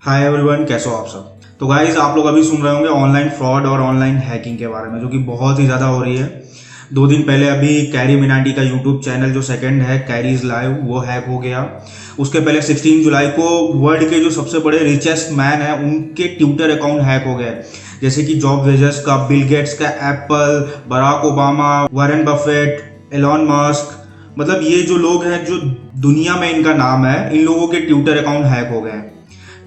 Hi everyone, कैसे हो आप सब। तो गाइज आप लोग अभी सुन रहे होंगे ऑनलाइन फ्रॉड और ऑनलाइन हैकिंग के बारे में, जो कि बहुत ही ज़्यादा हो रही है। 2 दिन पहले अभी कैरी मिनाटी का यूट्यूब चैनल जो सेकंड है कैरीज लाइव, वो हैक हो गया। उसके पहले 16 जुलाई को वर्ल्ड के जो सबसे बड़े रिचेस्ट मैन है उनके ट्विटर अकाउंट हैक हो गए, जैसे कि जॉब बेजोस का, बिल गेट्स का, Apple, Barack Obama, Warren Buffett, Elon Musk. मतलब ये जो लोग हैं, जो दुनिया में इनका नाम है, इन लोगों के ट्विटर अकाउंट हैक हो गए।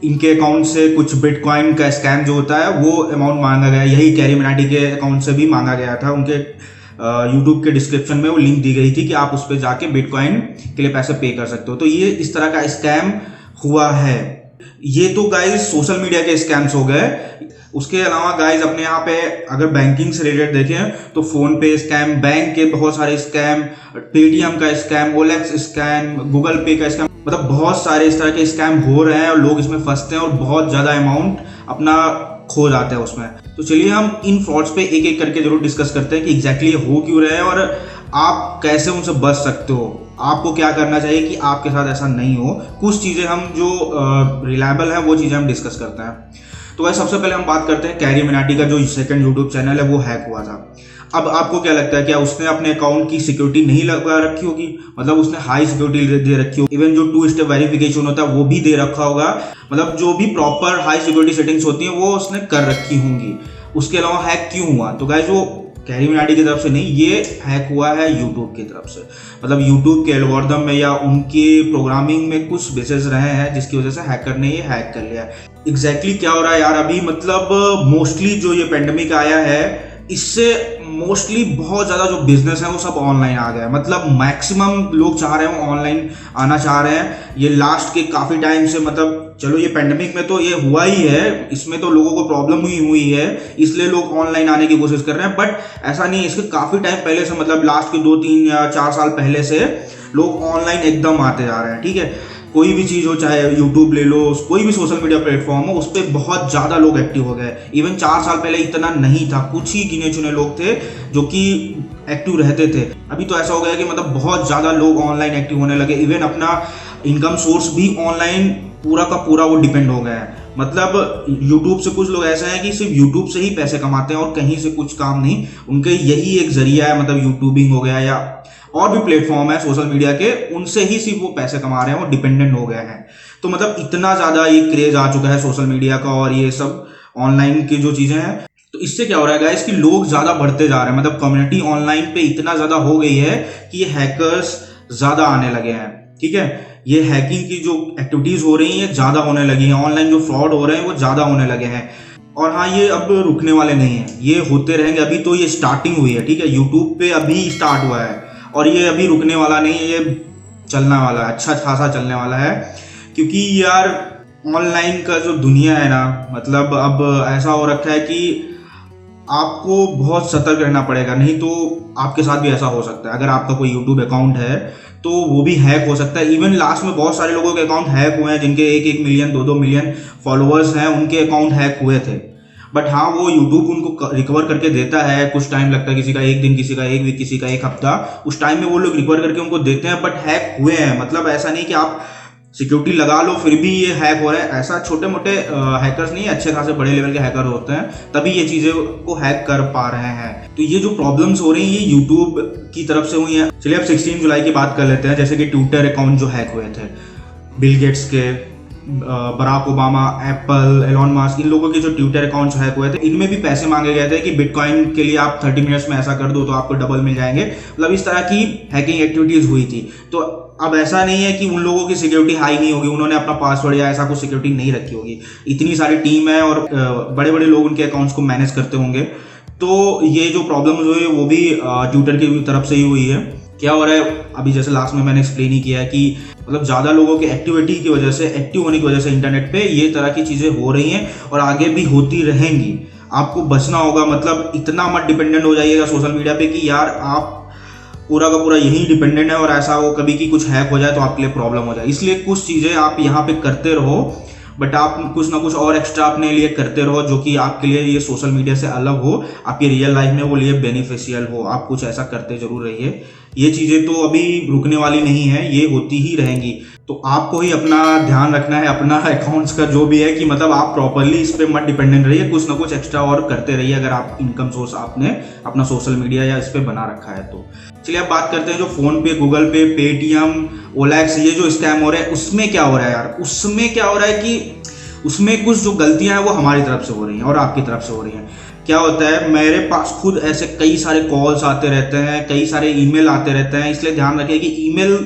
इनके अकाउंट से कुछ बिटकॉइन का स्कैम जो होता है वो अमाउंट मांगा गया, यही कैरी मिनाटी के अकाउंट से भी मांगा गया था। उनके यूट्यूब के डिस्क्रिप्शन में वो लिंक दी गई थी कि आप उस पर जाके बिटकॉइन के लिए पैसे पे कर सकते हो। तो ये इस तरह का स्कैम हुआ है। ये तो गाइज सोशल मीडिया के स्कैम्स हो गए। उसके अलावा गाइज अपने यहाँ पे अगर बैंकिंग से रिलेटेड देखें तो फोन पे स्कैम, बैंक के बहुत सारे स्कैम, पेटीएम का स्कैम, ओलेक्स स्कैम, गूगल पे का स्कैम, मतलब बहुत सारे इस तरह के स्कैम हो रहे हैं और लोग इसमें फंसते हैं और बहुत ज़्यादा अमाउंट अपना खो जाते हैं उसमें। तो चलिए हम इन फ्रॉड्स पे एक एक करके जरूर डिस्कस करते हैं कि एग्जैक्टली हो क्यों रहे हैं और आप कैसे उनसे बच सकते हो। आपको क्या करना चाहिए कि आपके साथ ऐसा नहीं हो। कुछ चीज़ें हम जो रिलायबल है वो चीज़ें हम डिस्कस करते हैं। तो वैसे सबसे पहले हम बात करते हैं कैरी मिनाटी का जो सेकंड यूट्यूब चैनल है वो हैक हुआ था। अब आपको क्या लगता है, क्या उसने अपने अकाउंट की सिक्योरिटी नहीं लगा रखी होगी? मतलब उसने हाई सिक्योरिटी दे रखी होगी, इवन जो 2 स्टेप वेरिफिकेशन होता है वो भी दे रखा होगा। मतलब जो भी प्रॉपर हाई सिक्योरिटी सेटिंग्स होती हैं वो उसने कर रखी होंगी। उसके अलावा हैक क्यों हुआ? तो गाइस वो कैरी मिनाटी की तरफ से नहीं, ये हैक हुआ है यूट्यूब की तरफ से। मतलब यूट्यूब के एल्गोरिथम में या उनके प्रोग्रामिंग में कुछ बेसेस रहे हैं जिसकी वजह से हैकर ने ये हैक कर लिया। एग्जैक्टली क्या हो रहा है यार अभी, मतलब मोस्टली जो ये पेंडेमिक आया है इससे मोस्टली बहुत ज़्यादा जो बिजनेस है वो सब ऑनलाइन आ गया है। मतलब मैक्सिमम लोग चाह रहे हैं ऑनलाइन आना चाह रहे हैं। ये लास्ट के काफ़ी टाइम से, मतलब चलो ये पेंडेमिक में तो ये हुआ ही है, इसमें तो लोगों को प्रॉब्लम हुई है, इसलिए लोग ऑनलाइन आने की कोशिश कर रहे हैं। बट ऐसा नहीं है, इसके काफ़ी टाइम पहले से, मतलब लास्ट के 2-3 या 4 साल पहले से लोग ऑनलाइन एकदम आते जा रहे हैं। ठीक है, कोई भी चीज़ हो, चाहे यूट्यूब ले लो, कोई भी सोशल मीडिया प्लेटफॉर्म हो, उस पर बहुत ज़्यादा लोग एक्टिव हो गए। इवन 4 साल पहले इतना नहीं था, कुछ ही गिने चुने लोग थे जो कि एक्टिव रहते थे। अभी तो ऐसा हो गया कि मतलब बहुत ज़्यादा लोग ऑनलाइन एक्टिव होने लगे। इवन अपना इनकम सोर्स भी ऑनलाइन पूरा का पूरा वो डिपेंड हो गया है। मतलब यूट्यूब से कुछ लोग ऐसे हैं कि सिर्फ यूट्यूब से ही पैसे कमाते हैं और कहीं से कुछ काम नहीं, उनके यही एक जरिया है। मतलब यूट्यूबिंग हो गया या और भी प्लेटफॉर्म है सोशल मीडिया के, उनसे ही सिर्फ वो पैसे कमा रहे हैं और डिपेंडेंट हो गए हैं। तो मतलब इतना ज़्यादा ये क्रेज आ चुका है सोशल मीडिया का और ये सब ऑनलाइन की जो चीज़ें हैं। तो इससे क्या हो रहा है गाइस कि लोग ज़्यादा बढ़ते जा रहे हैं। मतलब कम्युनिटी ऑनलाइन पे इतना ज़्यादा हो गई है कि ये हैकर्स ज़्यादा आने लगे हैं। ठीक है, ये हैकिंग की जो एक्टिविटीज़ हो रही हैं ज़्यादा होने लगी हैं, ऑनलाइन जो फ्रॉड हो रहे हैं वो ज़्यादा होने लगे हैं। और हाँ, ये अब रुकने वाले नहीं हैं, ये होते रहेंगे। अभी तो ये स्टार्टिंग हुई है। ठीक है, यूट्यूब पे अभी स्टार्ट हुआ है और ये अभी रुकने वाला नहीं है, ये चलने वाला है, अच्छा खासा चलने वाला है। क्योंकि यार ऑनलाइन का जो दुनिया है ना, मतलब अब ऐसा हो रखा है कि आपको बहुत सतर्क रहना पड़ेगा, नहीं तो आपके साथ भी ऐसा हो सकता है। अगर आपका कोई यूट्यूब अकाउंट है तो वो भी हैक हो सकता है। इवन लास्ट में बहुत सारे लोगों के अकाउंट हैक हुए हैं जिनके 1-1 मिलियन 2-2 मिलियन फॉलोअर्स हैं, उनके अकाउंट हैक हुए थे। बट हाँ, वो यूट्यूब उनको रिकवर करके देता है। कुछ टाइम लगता है, किसी का 1 दिन, किसी का 1 वीक, किसी का 1 हफ्ता, उस टाइम में वो लोग रिकवर करके उनको देते हैं। बट हैक हुए हैं, मतलब ऐसा नहीं कि आप सिक्योरिटी लगा लो फिर भी ये हैक हो रहा है। ऐसा छोटे मोटे हैकर्स नहीं, अच्छे खासे बड़े लेवल के हैकर होते हैं, तभी ये चीज़ें को हैक कर पा रहे हैं। तो ये जो प्रॉब्लम्स हो रही हैं ये यूट्यूब की तरफ से हुई हैं। चलिए अब 16 जुलाई की बात कर लेते हैं। जैसे कि ट्विटर अकाउंट जो हैक हुए थे, बिल गेट्स के, Barack Obama, Apple, Elon Musk, इन लोगों के जो ट्विटर अकाउंट्स हैक हुए थे, इनमें भी पैसे मांगे गए थे कि बिटकॉइन के लिए आप 30 मिनट्स में ऐसा कर दो तो आपको डबल मिल जाएंगे। मतलब इस तरह की हैकिंग एक्टिविटीज हुई थी। तो अब ऐसा नहीं है कि उन लोगों की सिक्योरिटी हाई नहीं होगी, उन्होंने अपना पासवर्ड या ऐसा कुछ सिक्योरिटी नहीं रखी होगी। इतनी सारी टीम है और बड़े बड़े लोग उनके अकाउंट्स को मैनेज करते होंगे। तो ये जो प्रॉब्लम हुई है वो भी ट्विटर की तरफ से ही हुई है। क्या हो रहा है अभी, जैसे लास्ट में मैंने एक्सप्लेन ही किया है कि मतलब ज़्यादा लोगों के एक्टिविटी की वजह से, एक्टिव होने की वजह से इंटरनेट पे ये तरह की चीज़ें हो रही हैं और आगे भी होती रहेंगी। आपको बचना होगा। मतलब इतना मत डिपेंडेंट हो जाइएगा सोशल मीडिया पे कि यार आप पूरा का पूरा यही डिपेंडेंट है और ऐसा हो कभी कि कुछ हैक हो जाए तो आपके लिए प्रॉब्लम हो जाए। इसलिए कुछ चीज़ें आप यहाँ पे करते रहो, बट आप कुछ ना कुछ और एक्स्ट्रा अपने लिए करते रहो जो कि आपके लिए ये सोशल मीडिया से अलग हो, आपकी रियल लाइफ में वो लिए बेनिफिशियल हो। आप कुछ ऐसा करते जरूर रहिए। ये चीज़ें तो अभी रुकने वाली नहीं है, ये होती ही रहेंगी। तो आपको ही अपना ध्यान रखना है, अपना अकाउंट्स का जो भी है, कि मतलब आप प्रॉपरली इस पे मत डिपेंडेंट रहिए, कुछ ना कुछ एक्स्ट्रा और करते रहिए अगर आप इनकम सोर्स आपने अपना सोशल मीडिया या इस पे बना रखा है तो। चलिए अब बात करते हैं जो फोन पे, गूगल पे, पेटीएम, ओलैक्स, ये जो स्कैम हो रहा है उसमें क्या हो रहा है यार। उसमें क्या हो रहा है कि उसमें कुछ जो गलतियां हैं वो हमारी तरफ से हो रही हैं और आपकी तरफ से हो रही हैं। क्या होता है, मेरे पास खुद ऐसे कई सारे कॉल्स आते रहते हैं, कई सारे ईमेल आते रहते हैं, इसलिए ध्यान रखिए कि ईमेल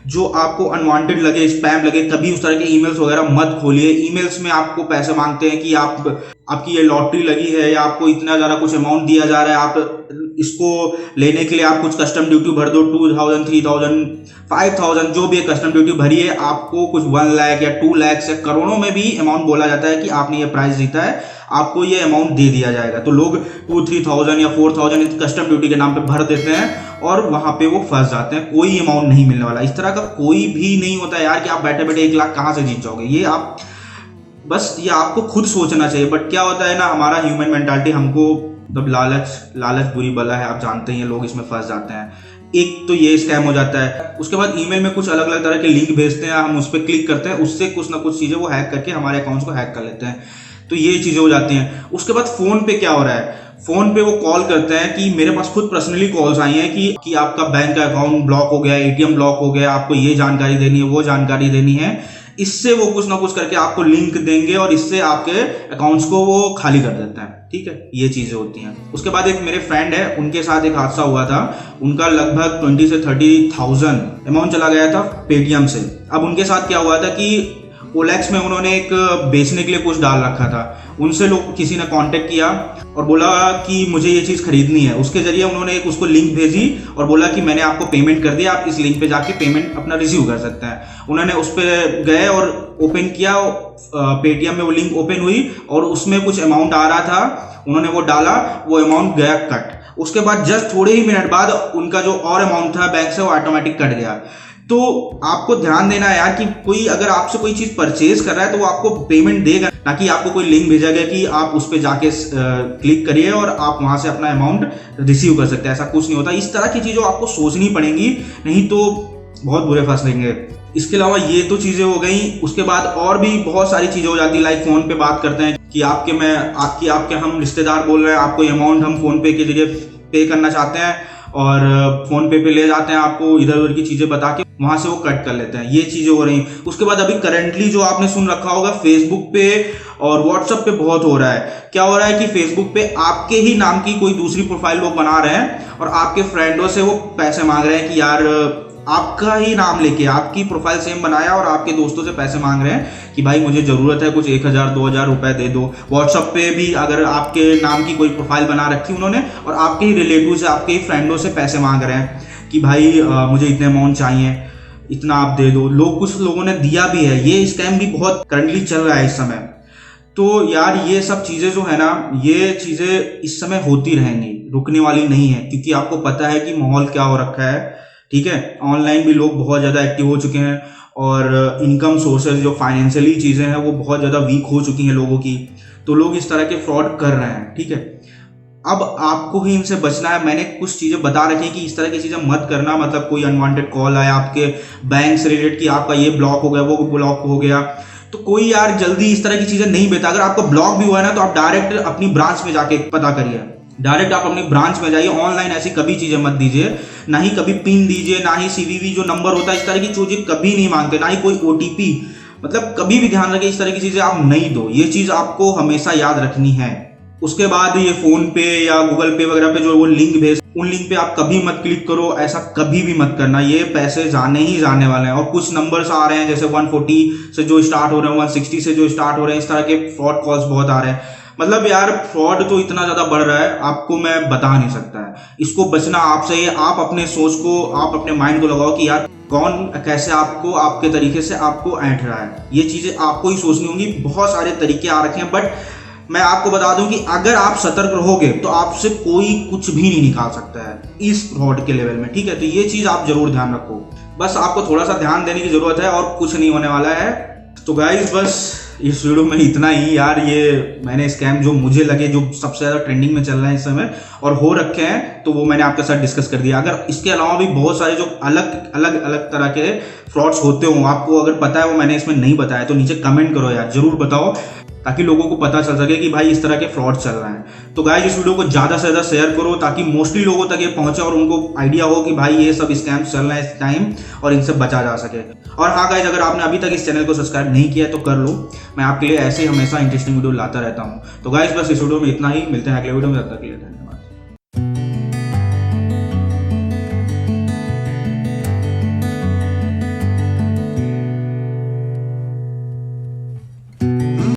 जो आपको अनवांटेड लगे, स्पैम लगे, कभी उस तरह के ईमेल्स वगैरह मत खोलिए। ईमेल्स में आपको पैसे मांगते हैं कि आपकी ये लॉटरी लगी है या आपको इतना ज़्यादा कुछ अमाउंट दिया जा रहा है, आप इसको लेने के लिए आप कुछ कस्टम ड्यूटी भर दो, 2000, 3000, 5000 जो भी कस्टम ड्यूटी भरी है, आपको कुछ 1 लाख या 2 लाख या करोड़ों में भी अमाउंट बोला जाता है कि आपने ये प्राइस जीता है, आपको ये अमाउंट दे दिया जाएगा। तो लोग 2-3,000 या 4,000 कस्टम ड्यूटी के नाम पे भर देते हैं और वहां पे वो फंस जाते हैं, कोई अमाउंट नहीं मिलने वाला। इस तरह का कोई भी नहीं होता यार कि आप बैठे बैठे 1 लाख कहां से जीत जाओगे। ये आपको खुद सोचना चाहिए। बट क्या होता है ना, हमारा ह्यूमन मेंटालिटी हमको मतलब लालच बुरी बला है, आप जानते हैं, लोग इसमें फंस जाते हैं। एक तो ये स्कैम हो जाता है, उसके बाद ईमेल में कुछ अलग अलग तरह के लिंक भेजते हैं, हम उस पर क्लिक करते हैं, उससे कुछ ना कुछ चीजें वो हैक करके हमारे अकाउंट्स को हैक कर लेते हैं। तो ये चीजें हो जाती हैं। उसके बाद फोन पे क्या हो रहा है, फोन पे वो कॉल करते हैं कि मेरे पास खुद पर्सनली कॉल्स आई हैं कि आपका बैंक का अकाउंट ब्लॉक हो गया, एटीएम ब्लॉक हो गया, आपको ये जानकारी देनी है, वो जानकारी देनी है। इससे वो कुछ ना कुछ करके आपको लिंक देंगे और इससे आपके अकाउंट्स को वो खाली कर देते हैं। ठीक है, ये चीजें होती हैं। उसके बाद एक मेरे फ्रेंड है, उनके साथ एक हादसा हुआ था। उनका लगभग 20 से 30,000 अमाउंट चला गया था पेटीएम से। अब उनके साथ क्या हुआ था कि ओलैक्स में उन्होंने एक बेचने के लिए कुछ डाल रखा था, उनसे लोग किसी ने कांटेक्ट किया और बोला कि मुझे ये चीज़ खरीदनी है। उसके जरिए उन्होंने एक उसको लिंक भेजी और बोला कि मैंने आपको पेमेंट कर दिया, आप इस लिंक पे जाके पेमेंट अपना रिसीव कर सकते हैं। उन्होंने उस पर गए और ओपन किया, पेटीएम में वो लिंक ओपन हुई और उसमें कुछ अमाउंट आ रहा था, उन्होंने वो डाला, वो अमाउंट गया कट। उसके बाद जस्ट थोड़े ही मिनट बाद उनका जो और अमाउंट था बैंक से वो ऑटोमेटिक कट गया। तो आपको ध्यान देना है यार कि कोई अगर आपसे कोई चीज परचेज कर रहा है तो वो आपको पेमेंट देगा, ना कि आपको कोई लिंक भेजा गया कि आप उस पर जाके क्लिक करिए और आप वहां से अपना अमाउंट रिसीव कर सकते हैं। ऐसा कुछ नहीं होता। इस तरह की चीजों आपको सोचनी पड़ेंगी, नहीं तो बहुत बुरे फंस लेंगे। इसके अलावा ये तो चीजें हो गई। उसके बाद और भी बहुत सारी चीजें हो जाती है। लाइक फोन पे बात करते हैं कि आपके हम रिश्तेदार बोल रहे हैं, आपको अमाउंट हम फोन पे के जरिए पे करना चाहते हैं और फोन पे ले जाते हैं, आपको इधर उधर की चीजें बता के वहां से वो कट कर लेते हैं। ये चीजें हो रही। उसके बाद अभी करंटली जो आपने सुन रखा होगा, फेसबुक पे और व्हाट्सएप पे बहुत हो रहा है। क्या हो रहा है कि फेसबुक पे आपके ही नाम की कोई दूसरी प्रोफाइल लोग बना रहे हैं और आपके फ्रेंडों से वो पैसे मांग रहे हैं कि यार आपका ही नाम लेके आपकी प्रोफाइल सेम बनाया और आपके दोस्तों से पैसे मांग रहे हैं कि भाई मुझे जरूरत है, कुछ 1,000-2,000 रुपए दे दो। व्हाट्सएप पे भी अगर आपके नाम की कोई प्रोफाइल बना रखी उन्होंने और आपके ही रिलेटिव से, आपके ही फ्रेंडों से पैसे मांग रहे हैं कि भाई मुझे इतने अमाउंट चाहिए, इतना आप दे दो। कुछ लोगों ने दिया भी है। ये स्कैम भी बहुत करंटली चल रहा है इस समय। तो यार ये सब चीजें जो है ना, ये चीजें इस समय होती रहेंगी, रुकने वाली नहीं है, क्योंकि आपको पता है कि माहौल क्या हो रखा है। ठीक है, ऑनलाइन भी लोग बहुत ज़्यादा एक्टिव हो चुके हैं और इनकम सोर्सेज जो फाइनेंशियली चीज़ें हैं वो बहुत ज़्यादा वीक हो चुकी हैं लोगों की। तो लोग इस तरह के फ्रॉड कर रहे हैं। ठीक है, अब आपको ही इनसे बचना है। मैंने कुछ चीज़ें बता रखी हैं कि इस तरह की चीज़ें मत करना। मतलब कोई अनवांटेड कॉल आया आपके बैंक से रिलेटेड कि आपका ये ब्लॉक हो गया, वो ब्लॉक हो गया, तो कोई यार जल्दी इस तरह की चीज़ें नहीं भेजता। अगर आपका ब्लॉक भी हुआ है ना, तो आप डायरेक्ट अपनी ब्रांच में जाके पता करिए। डायरेक्ट आप अपनी ब्रांच में जाइए। ऑनलाइन ऐसी कभी चीजें मत दीजिए, ना ही कभी पिन दीजिए, ना ही सीवीवी जो नंबर होता है, इस तरह की चीजें कभी नहीं मांगते, ना ही कोई ओटीपी। मतलब कभी भी ध्यान रखिए, इस तरह की चीजें आप नहीं दो। ये चीज आपको हमेशा याद रखनी है। उसके बाद ये फोन पे या गूगल पे वगैरह पे जो वो लिंक भेज, उन लिंक पे आप कभी मत क्लिक करो। ऐसा कभी भी मत करना। ये पैसे जाने ही जाने वाले हैं। और कुछ नंबर्स आ रहे हैं जैसे 140 से जो स्टार्ट हो रहे हैं, 160 से जो स्टार्ट हो रहे हैं, इस तरह के फ्रॉड कॉल्स बहुत आ रहे हैं। मतलब यार फ्रॉड तो इतना ज्यादा बढ़ रहा है, आपको मैं बता नहीं सकता है। इसको बचना आपसे ही। आप अपने सोच को, आप अपने माइंड को लगाओ कि यार कौन कैसे आपको आपके तरीके से आपको ऐंठ रहा है। ये चीजें आपको ही सोचनी होंगी। बहुत सारे तरीके आ रखे हैं, बट मैं आपको बता दूं कि अगर आप सतर्क रहोगे तो आपसे कोई कुछ भी नहीं निकाल सकता है इस फ्रॉड के लेवल में। ठीक है, तो ये चीज आप जरूर ध्यान रखो। बस आपको थोड़ा सा ध्यान देने की जरूरत है और कुछ नहीं होने वाला है। तो गाइस बस इस वीडियो में इतना ही यार। ये मैंने स्कैम जो मुझे लगे, जो सबसे ज़्यादा ट्रेंडिंग में चल रहे हैं इस समय और हो रखे हैं, तो वो मैंने आपके साथ डिस्कस कर दिया। अगर इसके अलावा भी बहुत सारे जो अलग अलग अलग तरह के फ्रॉड्स होते हो, आपको अगर पता है वो मैंने इसमें नहीं बताया, तो नीचे कमेंट करो यार, जरूर बताओ, ताकि लोगों को पता चल सके कि भाई इस तरह के फ्रॉड चल रहे हैं। तो गाइस इस वीडियो को ज़्यादा से ज़्यादा शेयर करो, ताकि मोस्टली लोगों तक ये पहुंचे और उनको आइडिया हो कि भाई ये सब स्कैम्स चल रहे हैं इस टाइम और इनसे बचा जा सके। और हाँ गाइस, अगर आपने अभी तक इस चैनल को सब्सक्राइब नहीं किया तो कर लो, मैं आपके लिए ऐसे ही हमेशा इंटरेस्टिंग वीडियो लाता रहता हूँ। तो गाइस बस इस वीडियो में इतना ही, मिलते हैं अगले वीडियो में, तब तक के लिए धन्यवाद।